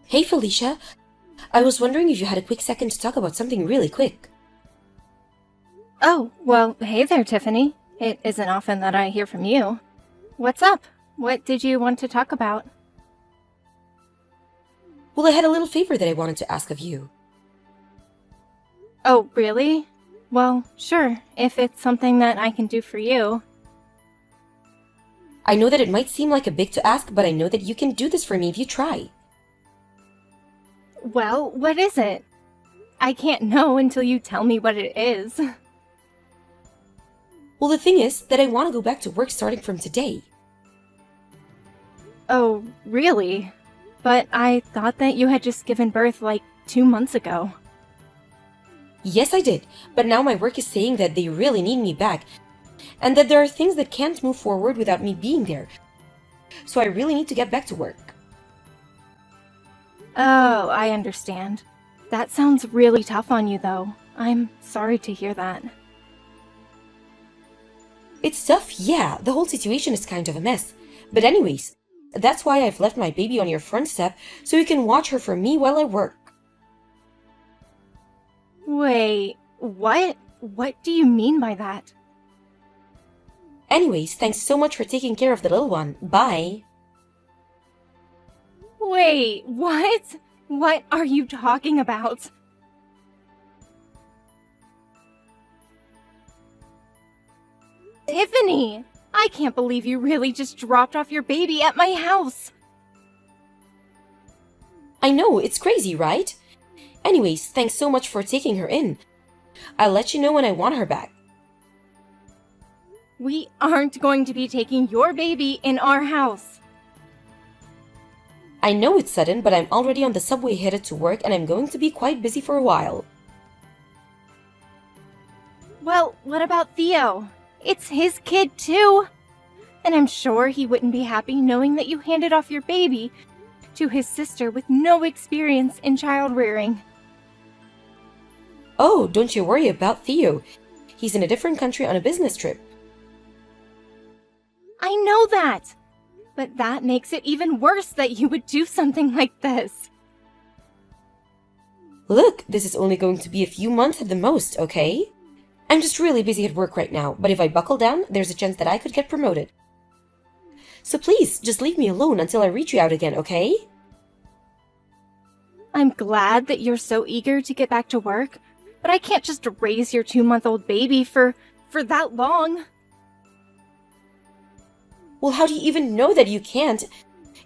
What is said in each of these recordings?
Hey Felicia, I was wondering if you had a quick second to talk about something really quick. Oh, well, hey there, Tiffany. It isn't often that I hear from you. What's up? What did you want to talk about? Well, I had a little favor that I wanted to ask of you. Oh, really? Well, sure, if it's something that I can do for you. I know that it might seem like a big to ask, but I know that you can do this for me if you try. Well, what is it? I can't know until you tell me what it is. Well, the thing is that I want to go back to work starting from today. Oh, really? But I thought that you had just given birth like 2 months ago. Yes, I did, but now my work is saying that they really need me back, and that there are things that can't move forward without me being there. So I really need to get back to work. Oh, I understand. That sounds really tough on you, though. I'm sorry to hear that. It's tough, yeah, the whole situation is kind of a mess. But anyways, that's why I've left my baby on your front step so you can watch her for me while I work. Wait, what? What do you mean by that? Anyways, thanks so much for taking care of the little one. Bye. Wait, what? What are you talking about? Tiffany! I can't believe you really just dropped off your baby at my house! I know, it's crazy, right? Anyways, thanks so much for taking her in. I'll let you know when I want her back. We aren't going to be taking your baby in our house. I know it's sudden, but I'm already on the subway headed to work and I'm going to be quite busy for a while. Well, what about Theo? It's his kid too! And I'm sure he wouldn't be happy knowing that you handed off your baby to his sister with no experience in child rearing. Oh, don't you worry about Theo. He's in a different country on a business trip. I know that! But that makes it even worse that you would do something like this. Look, this is only going to be a few months at the most, okay? I'm just really busy at work right now, but if I buckle down, there's a chance that I could get promoted. So please, just leave me alone until I reach you out again, okay? I'm glad that you're so eager to get back to work, but I can't just raise your 2-month-old baby for that long. Well, how do you even know that you can't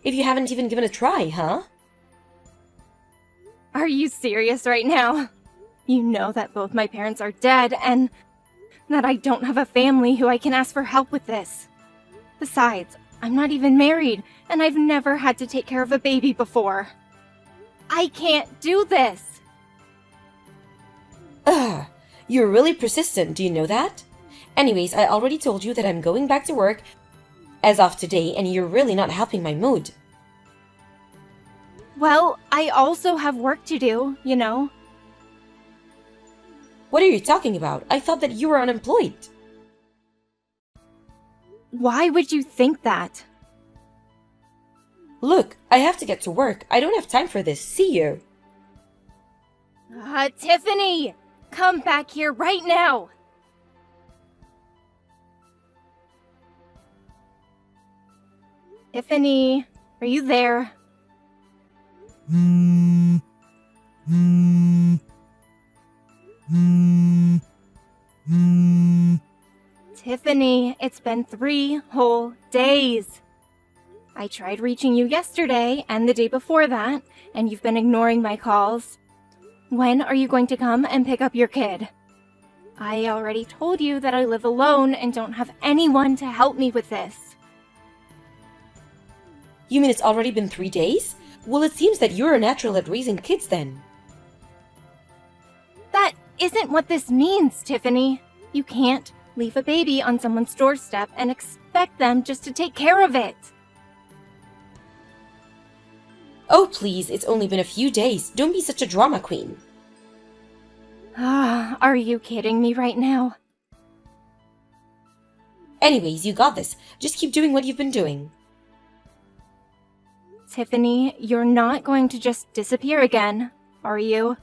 if you haven't even given a try, huh? Are you serious right now? You know that both my parents are dead and that I don't have a family who I can ask for help with this. Besides, I'm not even married and I've never had to take care of a baby before. I can't do this. Ugh, you're really persistent, do you know that? Anyways, I already told you that I'm going back to work as of today, and you're really not helping my mood. Well, I also have work to do, you know. What are you talking about? I thought that you were unemployed. Why would you think that? Look, I have to get to work. I don't have time for this. See you. Tiffany! Come back here right now! Tiffany, are you there? Tiffany, it's been 3 whole days. I tried reaching you yesterday and the day before that, and you've been ignoring my calls. When are you going to come and pick up your kid? I already told you that I live alone and don't have anyone to help me with this. You mean it's already been 3 days? Well, it seems that you're a natural at raising kids then. That isn't what this means, Tiffany. You can't leave a baby on someone's doorstep and expect them just to take care of it. Oh, please, it's only been a few days. Don't be such a drama queen. Are you kidding me right now? Anyways, you got this. Just keep doing what you've been doing. Tiffany, you're not going to just disappear again, are you?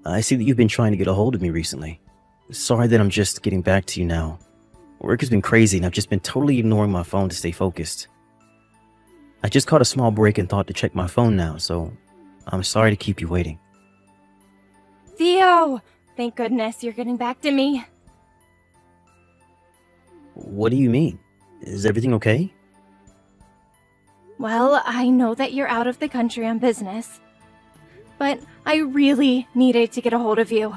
I see that you've been trying to get a hold of me recently. Sorry that I'm just getting back to you now. Work has been crazy and I've just been totally ignoring my phone to stay focused. I just caught a small break and thought to check my phone now, so I'm sorry to keep you waiting. Theo! Thank goodness you're getting back to me. What do you mean? Is everything okay? Well, I know that you're out of the country on business, but I really needed to get a hold of you.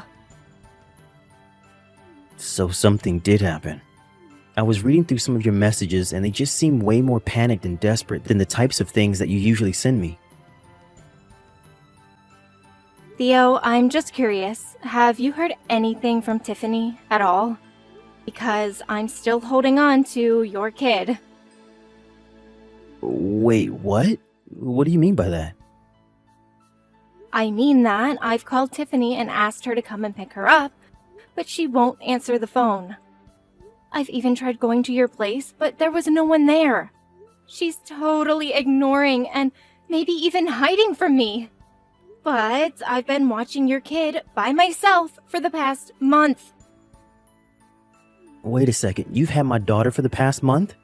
So something did happen. I was reading through some of your messages and they just seem way more panicked and desperate than the types of things that you usually send me. Theo, I'm just curious. Have you heard anything from Tiffany at all? Because I'm still holding on to your kid. Wait, what? What do you mean by that? I mean that I've called Tiffany and asked her to come and pick her up, but she won't answer the phone. I've even tried going to your place, but there was no one there. She's totally ignoring and maybe even hiding from me. But I've been watching your kid by myself for the past month. Wait a second, you've had my daughter for the past month?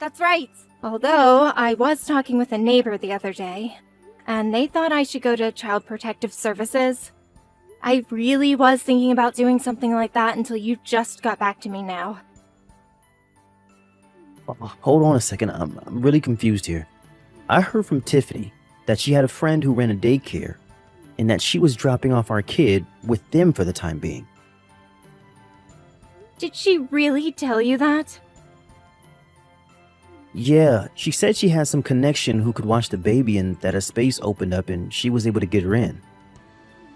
That's right. Although I was talking with a neighbor the other day, and they thought I should go to Child Protective Services. I really was thinking about doing something like that until you just got back to me now. Hold on a second, I'm really confused here. I heard from Tiffany that she had a friend who ran a daycare and that she was dropping off our kid with them for the time being. Did she really tell you that? Yeah, she said she had some connection who could watch the baby and that a space opened up and she was able to get her in.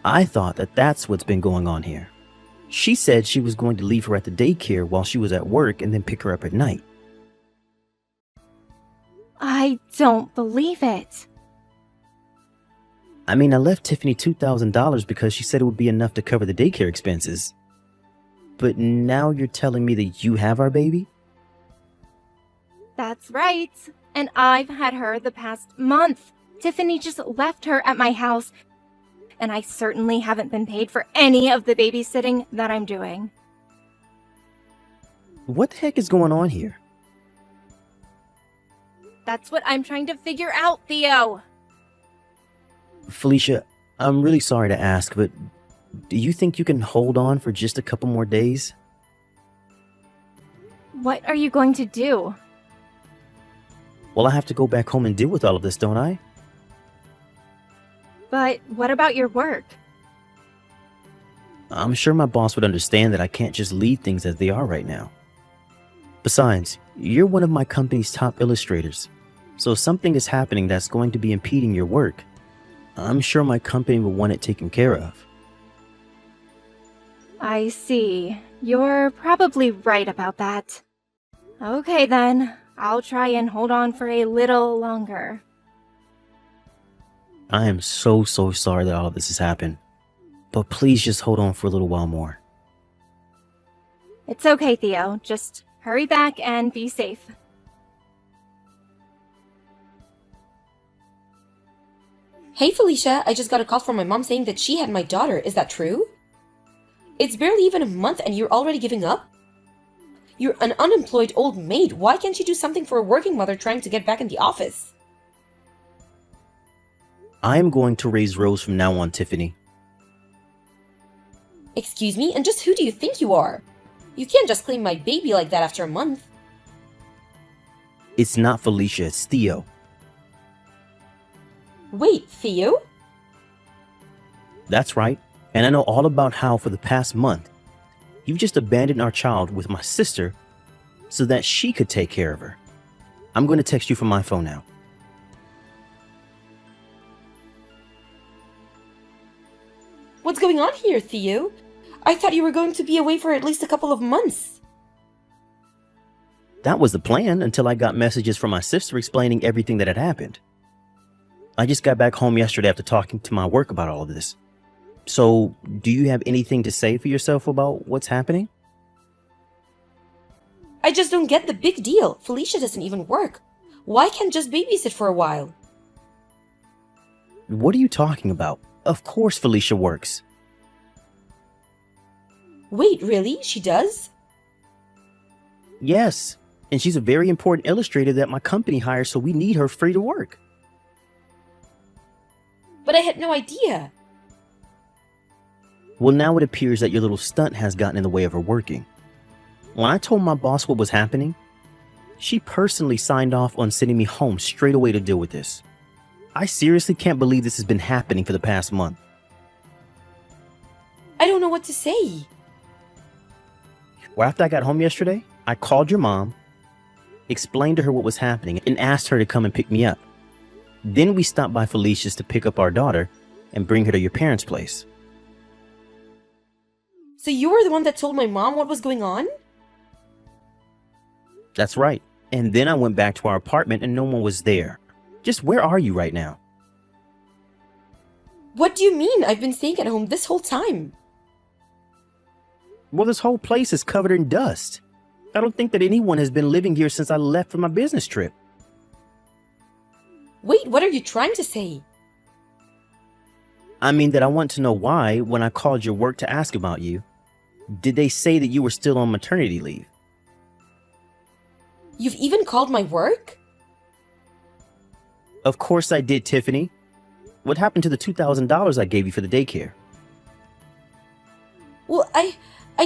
I thought that that's what's been going on here. She said she was going to leave her at the daycare while she was at work and then pick her up at night. I don't believe it. I mean, I left Tiffany $2,000 because she said it would be enough to cover the daycare expenses. But now you're telling me that you have our baby? That's right. And I've had her the past month. Tiffany just left her at my house, and I certainly haven't been paid for any of the babysitting that I'm doing. What the heck is going on here? That's what I'm trying to figure out, Theo. Felicia, I'm really sorry to ask, but do you think you can hold on for just a couple more days? What are you going to do? Well, I have to go back home and deal with all of this, don't I? But what about your work? I'm sure my boss would understand that I can't just leave things as they are right now. Besides, you're one of my company's top illustrators, so if something is happening that's going to be impeding your work, I'm sure my company will want it taken care of. I see. You're probably right about that. Okay then, I'll try and hold on for a little longer. I am so sorry that all of this has happened, but please just hold on for a little while more. It's okay, Theo. Just hurry back and be safe. Hey Felicia, I just got a call from my mom saying that she had my daughter. Is that true? It's barely even a month and you're already giving up? You're an unemployed old maid. Why can't you do something for a working mother trying to get back in the office? I am going to raise Rose from now on, Tiffany. Excuse me, and just who do you think you are? You can't just claim my baby like that after a month. It's not Felicia, it's Theo. Wait, Theo? That's right, and I know all about how for the past month, you've just abandoned our child with my sister so that she could take care of her. I'm going to text you from my phone now. What's going on here, Theo? I thought you were going to be away for at least a couple of months. That was the plan until I got messages from my sister explaining everything that had happened. I just got back home yesterday after talking to my work about all of this. So, do you have anything to say for yourself about what's happening? I just don't get the big deal. Felicia doesn't even work. Why can't just babysit for a while? What are you talking about? Of course Felicia works. Wait, really? She does? Yes, and she's a very important illustrator that my company hires, so we need her free to work. But I had no idea. Well, now it appears that your little stunt has gotten in the way of her working. When I told my boss what was happening, she personally signed off on sending me home straight away to deal with this. I seriously can't believe this has been happening for the past month. I don't know what to say. Well, after I got home yesterday, I called your mom, explained to her what was happening, and asked her to come and pick me up. Then we stopped by Felicia's to pick up our daughter and bring her to your parents' place. So you were the one that told my mom what was going on? That's right. And then I went back to our apartment and no one was there. Just where are you right now? What do you mean? I've been staying at home this whole time. Well, this whole place is covered in dust. I don't think that anyone has been living here since I left for my business trip. Wait, what are you trying to say? I mean that I want to know why, when I called your work to ask about you, did they say that you were still on maternity leave? You've even called my work? Of course I did, Tiffany. What happened to the $2,000 I gave you for the daycare? Well, I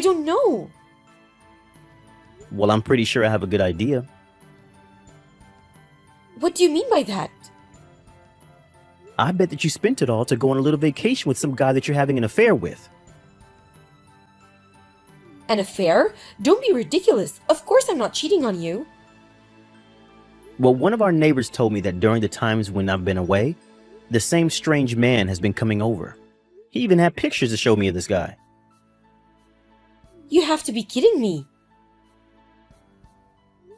don't know. Well, I'm pretty sure I have a good idea. What do you mean by that? I bet that you spent it all to go on a little vacation with some guy that you're having an affair with. An affair? Don't be ridiculous. Of course I'm not cheating on you. Well, one of our neighbors told me that during the times when I've been away, the same strange man has been coming over. He even had pictures to show me of this guy. You have to be kidding me.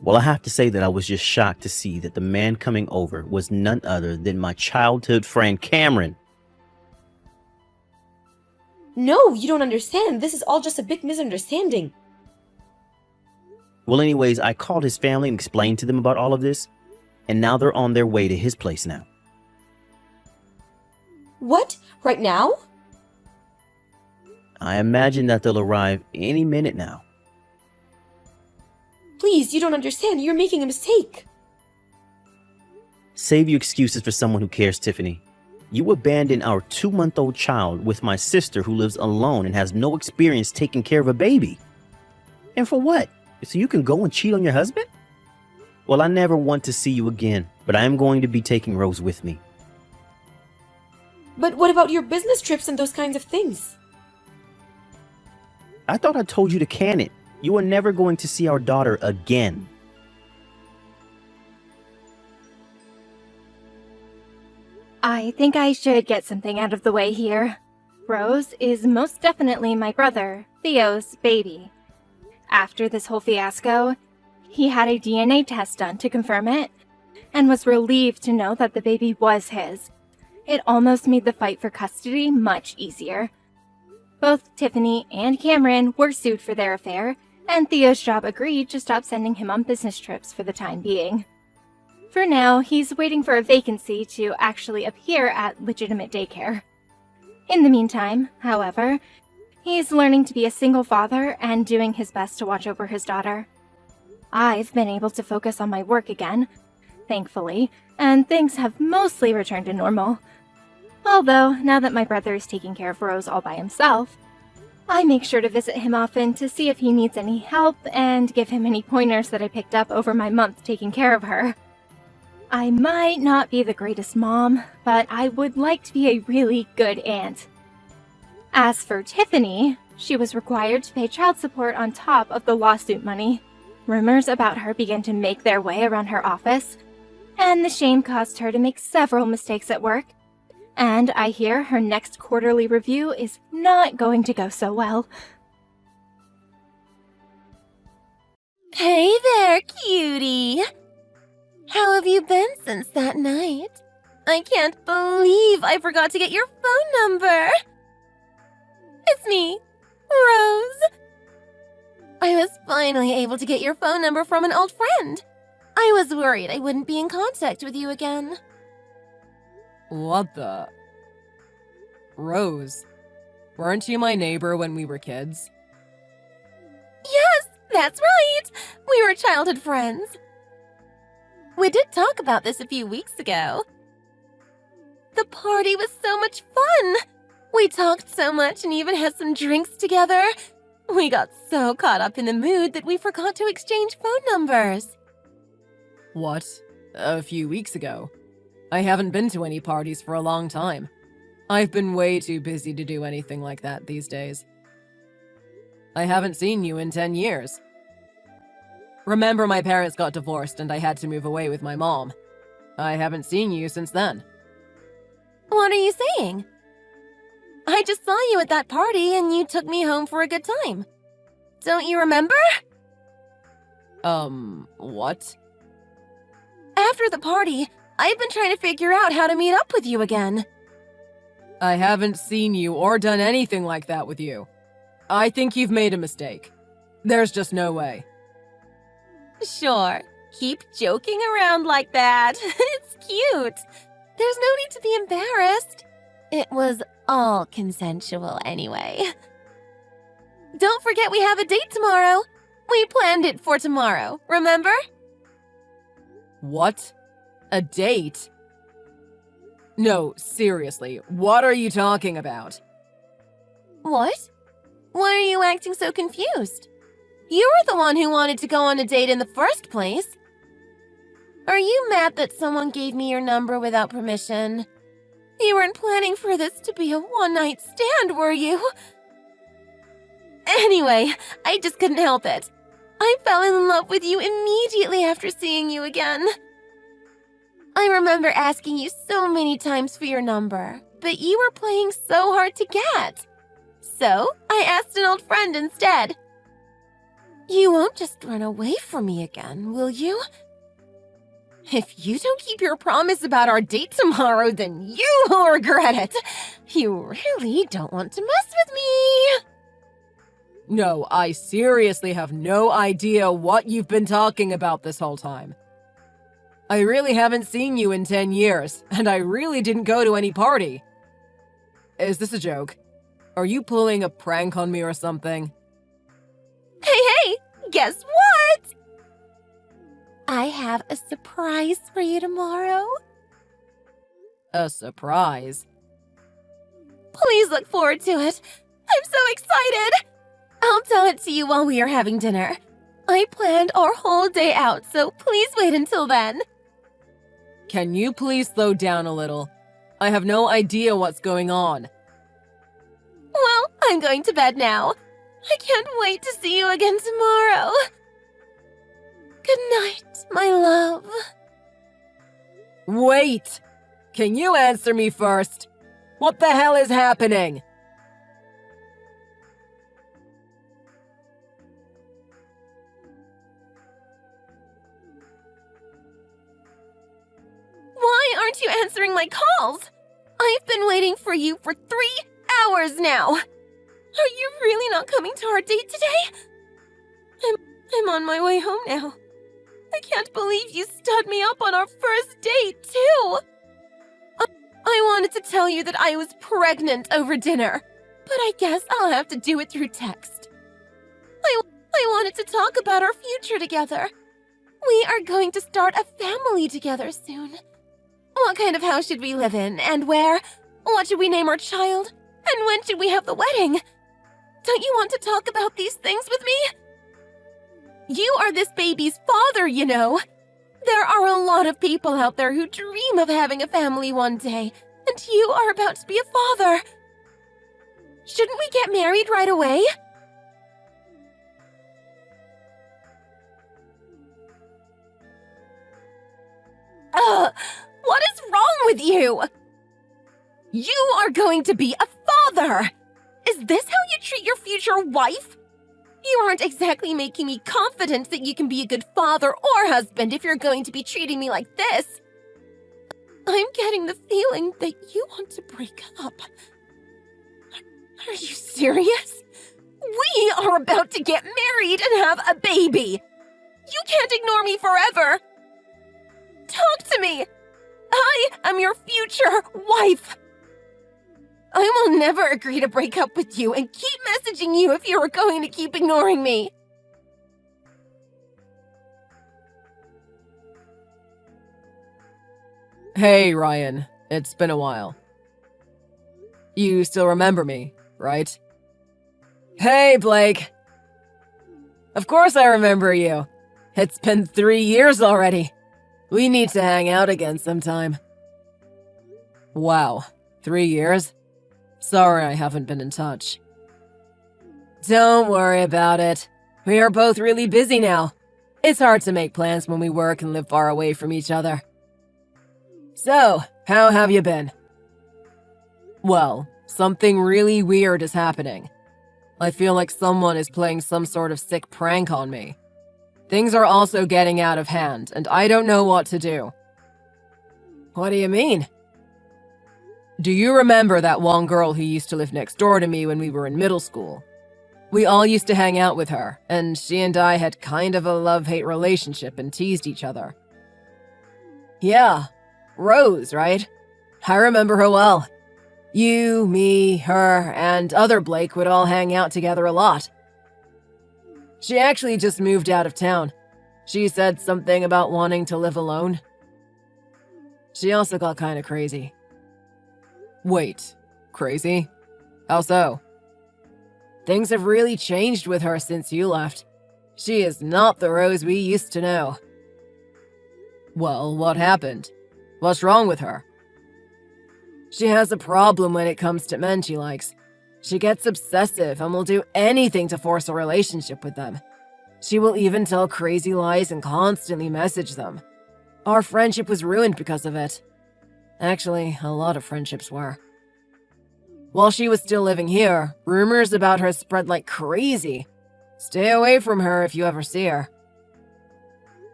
Well, I have to say that I was just shocked to see that the man coming over was none other than my childhood friend Cameron. No, you don't understand. This is all just a big misunderstanding. Well, anyways, I called his family and explained to them about all of this, and now they're on their way to his place now. What? Right now? I imagine that they'll arrive any minute now. Please, you don't understand. You're making a mistake. Save your excuses for someone who cares, Tiffany. You abandoned our 2-month-old child with my sister who lives alone and has no experience taking care of a baby. And for what? So you can go and cheat on your husband? Well, I never want to see you again, but I am going to be taking Rose with me. But what about your business trips and those kinds of things? I thought I told you to can it. You are never going to see our daughter again. I think I should get something out of the way here. Rose is most definitely my brother, Theo's baby. After this whole fiasco, he had a DNA test done to confirm it, and was relieved to know that the baby was his. It almost made the fight for custody much easier. Both Tiffany and Cameron were sued for their affair, and Theo's job agreed to stop sending him on business trips for the time being. For now, he's waiting for a vacancy to actually appear at legitimate daycare. In the meantime, however, he's learning to be a single father and doing his best to watch over his daughter. I've been able to focus on my work again, thankfully, and things have mostly returned to normal. Although, now that my brother is taking care of Rose all by himself, I make sure to visit him often to see if he needs any help and give him any pointers that I picked up over my month taking care of her. I might not be the greatest mom, but I would like to be a really good aunt. As for Tiffany, she was required to pay child support on top of the lawsuit money. Rumors about her began to make their way around her office, and the shame caused her to make several mistakes at work. And I hear her next quarterly review is not going to go so well. Hey there, cutie! How have you been since that night? I can't believe I forgot to get your phone number! It's me, Rose! I was finally able to get your phone number from an old friend. I was worried I wouldn't be in contact with you again. What the? Rose, weren't you my neighbor when we were kids? Yes, that's right. We were childhood friends. We did talk about this a few weeks ago. The party was so much fun. We talked so much and even had some drinks together. We got so caught up in the mood that we forgot to exchange phone numbers. What? A few weeks ago? I haven't been to any parties for a long time. I've been way too busy to do anything like that these days. I haven't seen you in 10 years. Remember, my parents got divorced and I had to move away with my mom. I haven't seen you since then. What are you saying? I just saw you at that party and you took me home for a good time. Don't you remember? What? After the party, I've been trying to figure out how to meet up with you again. I haven't seen you or done anything like that with you. I think you've made a mistake. There's just no way. Sure, keep joking around like that. It's cute. There's no need to be embarrassed. It was all consensual anyway. Don't forget we have a date tomorrow. We planned it for tomorrow, remember? What? A date? No, seriously, what are you talking about? What? Why are you acting so confused? You were the one who wanted to go on a date in the first place. Are you mad that someone gave me your number without permission? You weren't planning for this to be a one-night stand, were you? Anyway, I just couldn't help it. I fell in love with you immediately after seeing you again. I remember asking you so many times for your number, but you were playing so hard to get. So, I asked an old friend instead. You won't just run away from me again, will you? If you don't keep your promise about our date tomorrow, then you will regret it. You really don't want to mess with me. No, I seriously have no idea what you've been talking about this whole time. I really haven't seen you in 10 years, and I really didn't go to any party. Is this a joke? Are you pulling a prank on me or something? Hey, guess what? I have a surprise for you tomorrow. A surprise? Please look forward to it. I'm so excited. I'll tell it to you while we are having dinner. I planned our whole day out, so please wait until then. Can you please slow down a little? I have no idea what's going on. Well, I'm going to bed now. I can't wait to see you again tomorrow. Good night, my love. Wait! Can you answer me first? What the hell is happening? Why aren't you answering my calls? I've been waiting for you for 3 hours now. Are you really not coming to our date today? I'm on my way home now. I can't believe you stood me up on our first date, too. I wanted to tell you that I was pregnant over dinner, but I guess I'll have to do it through text. I wanted to talk about our future together. We are going to start a family together soon. What kind of house should we live in, and where? What should we name our child? And when should we have the wedding? Don't you want to talk about these things with me? You are this baby's father, you know. There are a lot of people out there who dream of having a family one day, and you are about to be a father. Shouldn't we get married right away? What is wrong with you? You are going to be a father! Is this how you treat your future wife? You aren't exactly making me confident that you can be a good father or husband if you're going to be treating me like this. I'm getting the feeling that you want to break up. Are you serious? We are about to get married and have a baby. You can't ignore me forever. Talk to me. I am your future wife. I will never agree to break up with you and keep messaging you if you are going to keep ignoring me. Hey, Ryan. It's been a while. You still remember me, right? Hey, Blake. Of course I remember you. It's been 3 years already. We need to hang out again sometime. Wow, 3 years? Sorry I haven't been in touch. Don't worry about it. We are both really busy now. It's hard to make plans when we work and live far away from each other. So, how have you been? Well, something really weird is happening. I feel like someone is playing some sort of sick prank on me. Things are also getting out of hand, and I don't know what to do. What do you mean? Do you remember that one girl who used to live next door to me when we were in middle school? We all used to hang out with her, and she and I had kind of a love-hate relationship and teased each other. Yeah, Rose, right? I remember her well. You, me, her, and other Blake would all hang out together a lot. She actually just moved out of town. She said something about wanting to live alone. She also got kind of crazy. Wait, crazy? How so? Things have really changed with her since you left. She is not the Rose we used to know. Well, what happened? What's wrong with her? She has a problem when it comes to men she likes. She gets obsessive and will do anything to force a relationship with them. She will even tell crazy lies and constantly message them. Our friendship was ruined because of it. Actually, a lot of friendships were. While she was still living here, rumors about her spread like crazy. Stay away from her if you ever see her.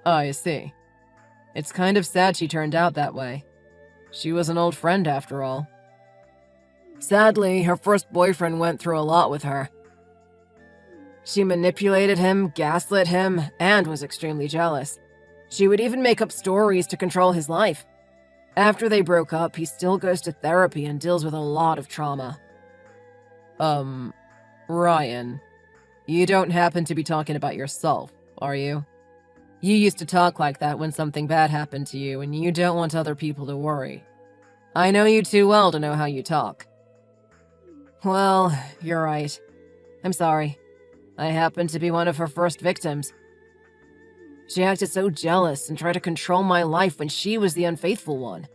I see. It's kind of sad she turned out that way. She was an old friend after all. Sadly, her first boyfriend went through a lot with her. She manipulated him, gaslit him, and was extremely jealous. She would even make up stories to control his life. After they broke up, he still goes to therapy and deals with a lot of trauma. Ryan, you don't happen to be talking about yourself, are you? You used to talk like that when something bad happened to you, and you don't want other people to worry. I know you too well to know how you talk. Well, you're right. I'm sorry. I happened to be one of her first victims. She acted so jealous and tried to control my life when she was the unfaithful one.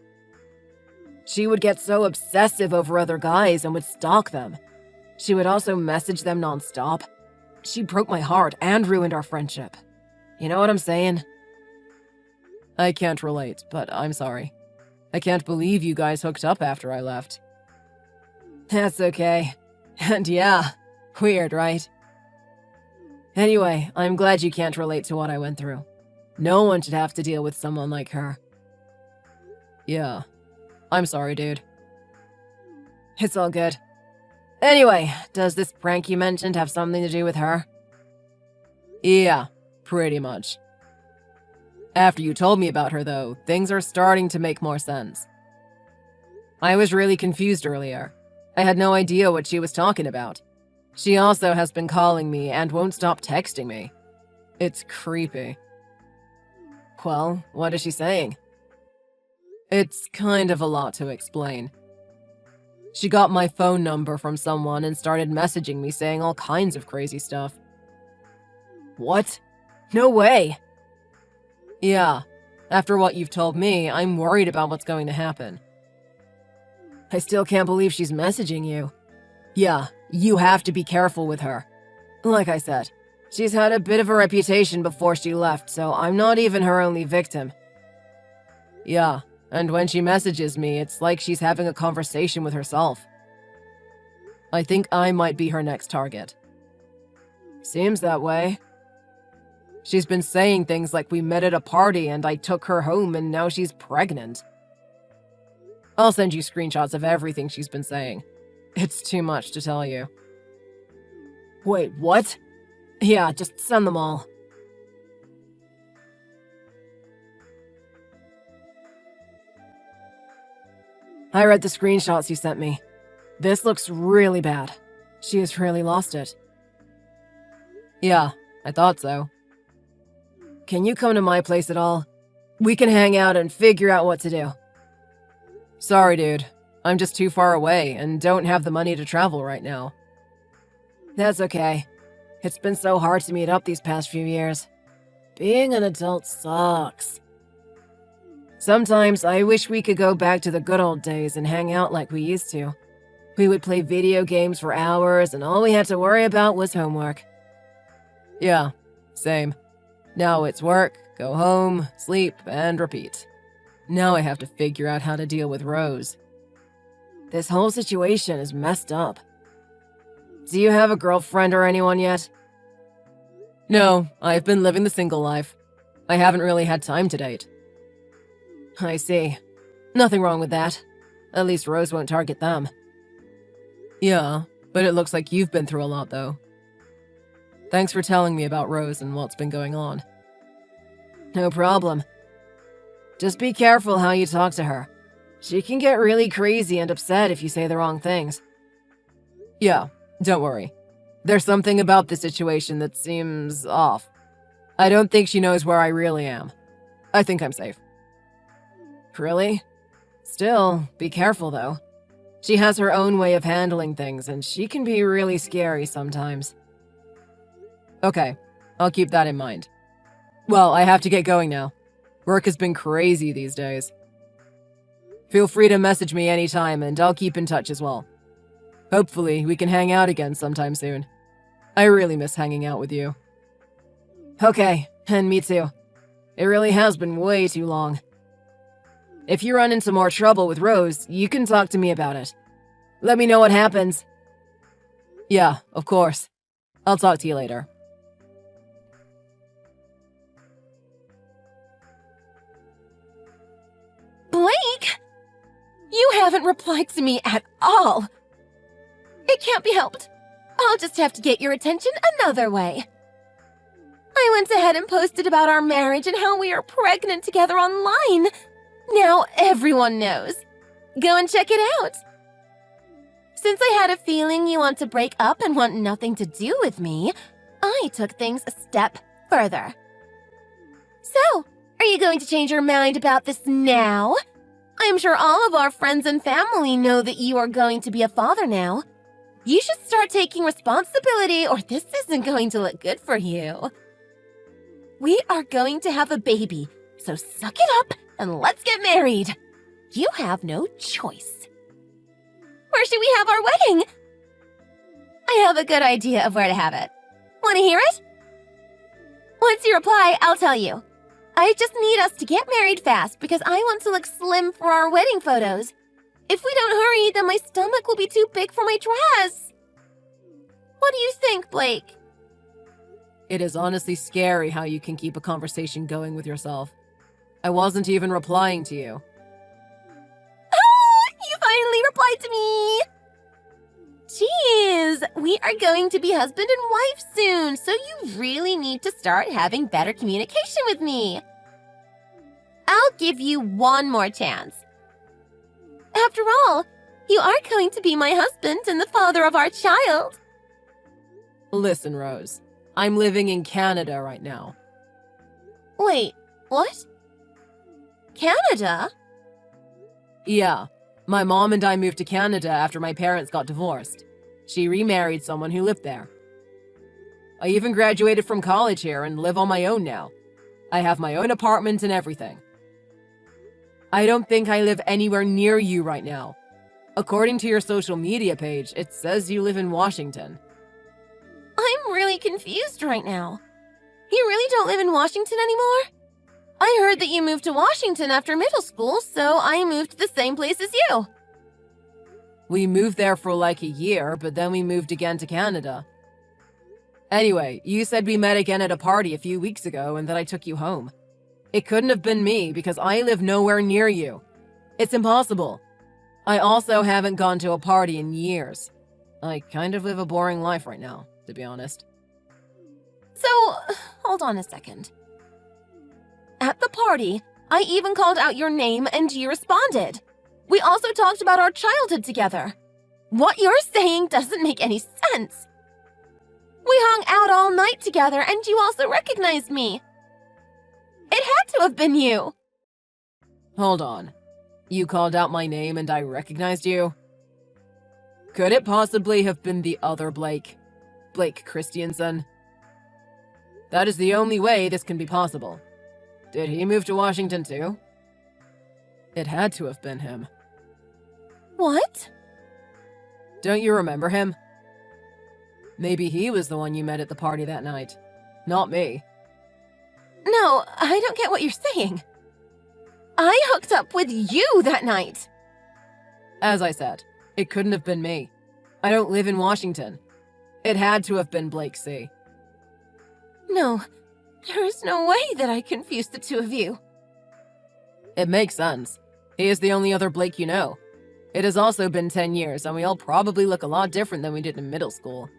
She would get so obsessive over other guys and would stalk them. She would also message them nonstop. She broke my heart and ruined our friendship. You know what I'm saying? I can't relate, but I'm sorry. I can't believe you guys hooked up after I left. That's okay. And yeah, weird, right? Anyway, I'm glad you can't relate to what I went through. No one should have to deal with someone like her. Yeah. I'm sorry, dude. It's all good. Anyway, does this prank you mentioned have something to do with her? Yeah, pretty much. After you told me about her, though, things are starting to make more sense. I was really confused earlier. I had no idea what she was talking about. She also has been calling me and won't stop texting me. It's creepy. Well, what is she saying? It's kind of a lot to explain. She got my phone number from someone and started messaging me saying all kinds of crazy stuff. What? No way! Yeah, after what you've told me, I'm worried about what's going to happen. I still can't believe she's messaging you. Yeah, you have to be careful with her. Like I said, she's had a bit of a reputation before she left, so I'm not even her only victim. Yeah, and when she messages me, it's like she's having a conversation with herself. I think I might be her next target. Seems that way. She's been saying things like we met at a party and I took her home and now she's pregnant. I'll send you screenshots of everything she's been saying. It's too much to tell you. Wait, what? Yeah, just send them all. I read the screenshots you sent me. This looks really bad. She has really lost it. Yeah, I thought so. Can you come to my place at all? We can hang out and figure out what to do. Sorry, dude. I'm just too far away and don't have the money to travel right now. That's okay. It's been so hard to meet up these past few years. Being an adult sucks. Sometimes I wish we could go back to the good old days and hang out like we used to. We would play video games for hours and all we had to worry about was homework. Yeah, same. Now it's work, go home, sleep, and repeat. Now I have to figure out how to deal with Rose. This whole situation is messed up. Do you have a girlfriend or anyone yet? No, I've been living the single life. I haven't really had time to date. I see. Nothing wrong with that. At least Rose won't target them. Yeah, but it looks like you've been through a lot, though. Thanks for telling me about Rose and what's been going on. No problem. Just be careful how you talk to her. She can get really crazy and upset if you say the wrong things. Yeah, don't worry. There's something about the situation that seems off. I don't think she knows where I really am. I think I'm safe. Really? Still, be careful though. She has her own way of handling things, and she can be really scary sometimes. Okay, I'll keep that in mind. Well, I have to get going now. Work has been crazy these days. Feel free to message me anytime, and I'll keep in touch as well. Hopefully, we can hang out again sometime soon. I really miss hanging out with you. Okay, and me too. It really has been way too long. If you run into more trouble with Rose, you can talk to me about it. Let me know what happens. Yeah, of course. I'll talk to you later. Blake! You haven't replied to me at all. It can't be helped. I'll just have to get your attention another way. I went ahead and posted about our marriage and how we are pregnant together online. Now everyone knows. Go and check it out. Since I had a feeling you want to break up and want nothing to do with me, I took things a step further. So, are you going to change your mind about this now? I'm sure all of our friends and family know that you are going to be a father now. You should start taking responsibility or this isn't going to look good for you. We are going to have a baby, so suck it up and let's get married. You have no choice. Where should we have our wedding? I have a good idea of where to have it. Want to hear it? Once you reply, I'll tell you. I just need us to get married fast because I want to look slim for our wedding photos. If we don't hurry, then my stomach will be too big for my dress. What do you think, Blake? It is honestly scary how you can keep a conversation going with yourself. I wasn't even replying to you. You finally replied to me! Jeez, we are going to be husband and wife soon, so you really need to start having better communication with me. I'll give you one more chance. After all, you are going to be my husband and the father of our child. Listen, Rose. I'm living in Canada right now. Wait, what? Canada? Yeah. My mom and I moved to Canada after my parents got divorced. She remarried someone who lived there. I even graduated from college here and live on my own now. I have my own apartment and everything. I don't think I live anywhere near you right now. According to your social media page, it says you live in Washington. I'm really confused right now. You really don't live in Washington anymore? I heard that you moved to Washington after middle school, so I moved to the same place as you. We moved there for like a year, but then we moved again to Canada. Anyway, you said we met again at a party a few weeks ago and that I took you home. It couldn't have been me because I live nowhere near you. It's impossible. I also haven't gone to a party in years. I kind of live a boring life right now. to be honest. So, hold on a second. At the party, I even called out your name and you responded. We also talked about our childhood together. What you're saying doesn't make any sense. We hung out all night together and you also recognized me. It had to have been you. Hold on. You called out my name and I recognized you? Could it possibly have been the other Blake? Blake Christiansen? That is the only way this can be possible. Did he move to Washington too? It had to have been him. What? Don't you remember him? Maybe he was the one you met at the party that night. Not me. No, I don't get what you're saying. I hooked up with you that night. As I said, it couldn't have been me. I don't live in Washington. It had to have been Blake C. No, there is no way that I confused the two of you. It makes sense. He is the only other Blake you know. It has also been 10 years, and we all probably look a lot different than we did in middle school.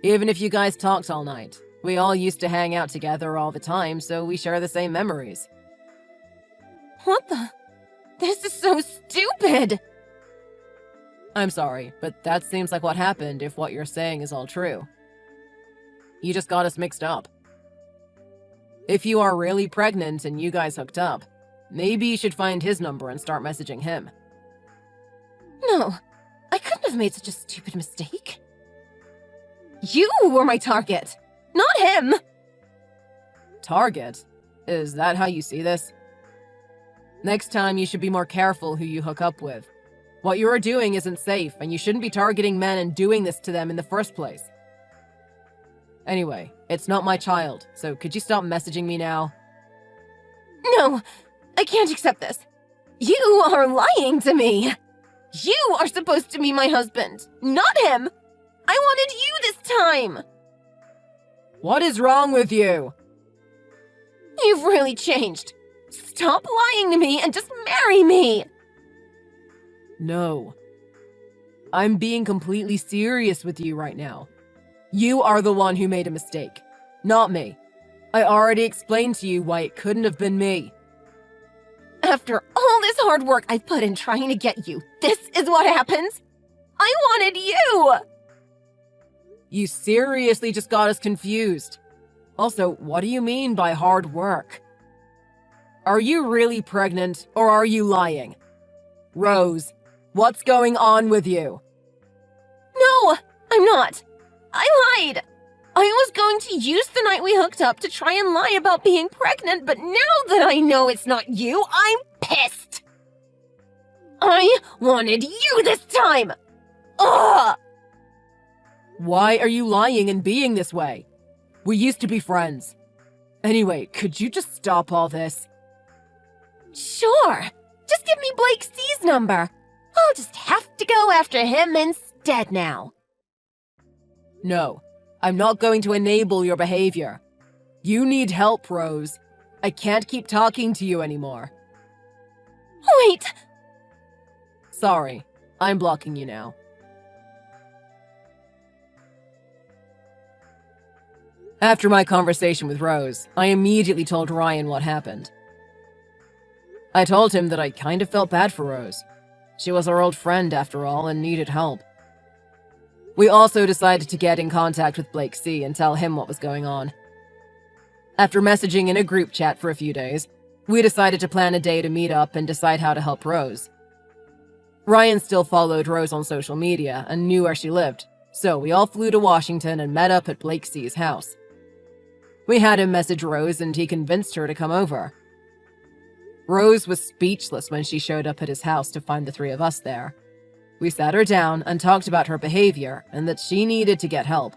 Even if you guys talked all night, we all used to hang out together all the time, so we share the same memories. What the? This is so stupid! I'm sorry, but that seems like what happened if what you're saying is all true. You just got us mixed up. If you are really pregnant and you guys hooked up, maybe you should find his number and start messaging him. No, I couldn't have made such a stupid mistake. You were my target, not him! Target? Is that how you see this? Next time you should be more careful who you hook up with. What you are doing isn't safe, and you shouldn't be targeting men and doing this to them in the first place. Anyway, it's not my child, so could you stop messaging me now? No, I can't accept this. You are lying to me. You are supposed to be my husband, not him. I wanted you this time. What is wrong with you? You've really changed. Stop lying to me and just marry me. No. I'm being completely serious with you right now. You are the one who made a mistake, not me. I already explained to you why it couldn't have been me. After all this hard work I've put in trying to get you, this is what happens? I wanted you! You seriously just got us confused. Also, what do you mean by hard work? Are you really pregnant, or are you lying? Rose, what's going on with you? No, I'm not. I lied. I was going to use the night we hooked up to try and lie about being pregnant, but now that I know it's not you, I'm pissed. I wanted you this time. Ugh! Why are you lying and being this way? We used to be friends. Anyway, could you just stop all this? Sure. Just give me Blake C's number. I'll just have to go after him instead now. No, I'm not going to enable your behavior. You need help, Rose. I can't keep talking to you anymore. Wait. Sorry, I'm blocking you now. After my conversation with Rose, I immediately told Ryan what happened. I told him that I kind of felt bad for Rose. She was our old friend after all and needed help. We also decided to get in contact with Blake C and tell him what was going on. After messaging in a group chat for a few days, we decided to plan a day to meet up and decide how to help Rose. Ryan still followed Rose on social media and knew where she lived, so we all flew to Washington and met up at Blake C's house. We had him message Rose and he convinced her to come over. Rose was speechless when she showed up at his house to find the three of us there. We sat her down and talked about her behavior and that she needed to get help.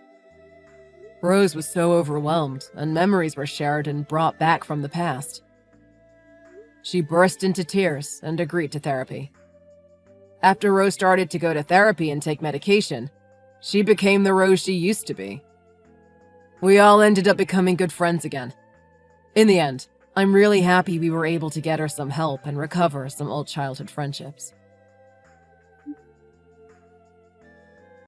Rose was so overwhelmed, and memories were shared and brought back from the past. She burst into tears and agreed to therapy. After Rose started to go to therapy and take medication, she became the Rose she used to be. We all ended up becoming good friends again. In the end, I'm really happy we were able to get her some help and recover some old childhood friendships.